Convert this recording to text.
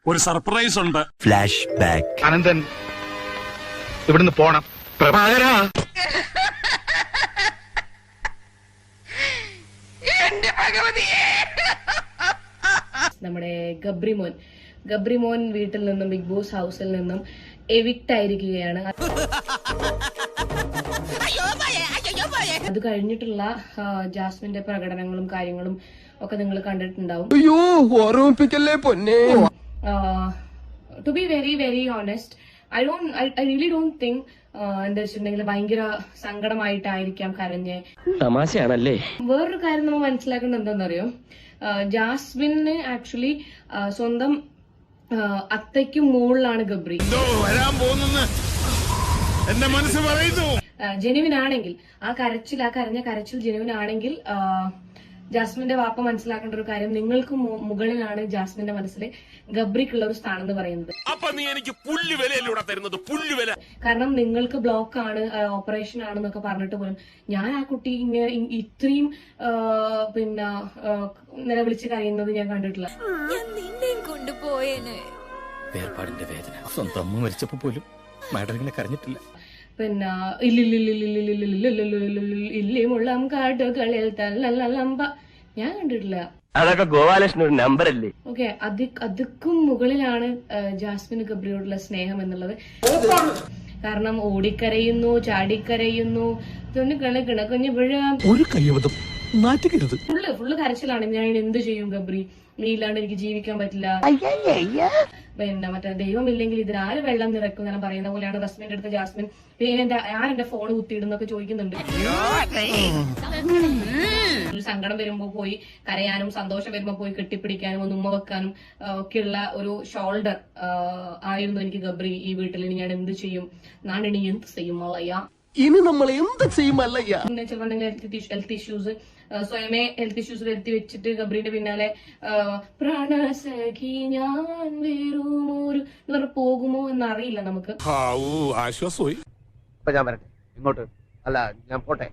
ഒരു സർപ്രൈസ് ഉണ്ട്. Flash back. Ananthan ഇവിടുന്ന് പോണം. പ്രഭാകരാ, നമ്മുടെ ഗബ്രിമോൻ വീട്ടിൽ നിന്നും ബിഗ് ബോസ് ഹൗസിൽ നിന്നും എവിക്റ്റ് ആയിരിക്കുകയാണ്. അത് കഴിഞ്ഞിട്ടുള്ള ജാസ്മിന്റെ പ്രകടനങ്ങളും കാര്യങ്ങളും ഒക്കെ നിങ്ങൾ കണ്ടിട്ടുണ്ടാവും. To be very very honest, I really don't think എന്താ വെച്ചിട്ടുണ്ടെങ്കിൽ ഭയങ്കര സങ്കടമായിട്ടായിരിക്കാം കരഞ്ഞ്. തമാശയാണല്ലേ. വേറൊരു കാര്യം നമ്മൾ മനസ്സിലാക്കേണ്ടത് എന്താണെന്നറിയോ, ജാസ്മിന് ആക്ച്വലി സ്വന്തം അത്തയ്ക്കും മുകളിലാണ് ഗബ്രി. ജെനുവിൻ ആണെങ്കിൽ ആ കരഞ്ഞ കരച്ചിൽ ജെനുവിൻ ആണെങ്കിൽ ജാസ്മിന്റെ വാപ്പ മനസ്സിലാക്കേണ്ട ഒരു കാര്യം, നിങ്ങൾക്ക് മുകളിലാണ് ജാസ്മിന്റെ മനസ്സിൽ ഗബ്രിക്കുള്ള ഒരു സ്ഥാനം എന്ന് പറയുന്നത്. കാരണം നിങ്ങൾക്ക് ബ്ലോക്ക് ആണ്, ഓപ്പറേഷൻ ആണെന്നൊക്കെ പറഞ്ഞിട്ട് പോലും ഞാൻ ആ കുട്ടി ഇങ്ങനെ ഇത്രയും പിന്നെ നിലവിളിച്ച് കരയുന്നത് ഞാൻ കണ്ടിട്ടില്ല. വേർപാടിന്റെ വേദന സ്വന്തം അമ്മ മരിച്ചപ്പോ പോലും മാഡം ഇങ്ങനെ കരഞ്ഞിട്ടില്ല. പിന്നെ ഇല്ലിമുള്ളം കാടുകളിൽ തല്ലമ്പ ഞാൻ കണ്ടിട്ടില്ല. അതൊക്കെ ഗോപാലകൃഷ്ണൻ ഒരു നമ്പർ അല്ലേ. ഓക്കെ, അതുക്കും മുകളിലാണ് ജാസ്മിന് ഗബ്രിയോടുള്ള സ്നേഹം എന്നുള്ളത്. കാരണം ഓടിക്കരയുന്നു, ചാടിക്കരയുന്നു, കിണക്കുഞ്ഞ് വീഴാം, ഒരു കയ്യബദ്ധം നാറ്റിക്കരുത്. ഫുള്ള് കരച്ചിലാണ്. ഞാൻ എന്ത് ചെയ്യും ഗബ്രി, നീ ഇല്ലാണ്ട് എനിക്ക് ജീവിക്കാൻ പറ്റില്ല, പിന്നെ മറ്റേ ദൈവം ഇല്ലെങ്കിൽ ഇതിനാര് വെള്ളം നിറക്കും എന്ന് പറയുന്ന പോലെയാണ് റസ്മിന്റെ അടുത്ത് ജാസ്മിൻ പിന്നെ ആരെന്റെ ഫോൺ കുത്തിയിടുന്നൊക്കെ ചോദിക്കുന്നുണ്ട്. ഒരു സങ്കടം വരുമ്പോ പോയി കരയാനും സന്തോഷം വരുമ്പോ പോയി കെട്ടിപ്പിടിക്കാനും ഒന്ന് ഉമ്മ വെക്കാനും ഒക്കെയുള്ള ഒരു ഷോൾഡർ ആയിരുന്നു എനിക്ക് ഗബ്രി. ഈ വീട്ടിൽ ഇനി ഞാൻ എന്ത് ചെയ്യും, നാടിനി എന്ത് ചെയ്യും മല്ലയ്യ, ഇനി നമ്മൾ എന്ത് ചെയ്യും അല്ലയ്യ. പിന്നെ ചിലപ്പോൾ ഹെൽത്ത് ഇഷ്യൂസ്, സ്വയമേ ഹെൽത്ത് ഇഷ്യൂസ് വരുത്തി വെച്ചിട്ട് ഗബ്രിന്റെ പിന്നാലെ പ്രാണസഖി ഞാൻ വേറൊരു എന്ന് പറഞ്ഞ് പോകുമോ എന്നറിയില്ല നമുക്ക്. ആശ്വാസമായി. ഞാൻ വരട്ടെ ഇങ്ങോട്ട്. അല്ല, ഞാൻ പോട്ടെ.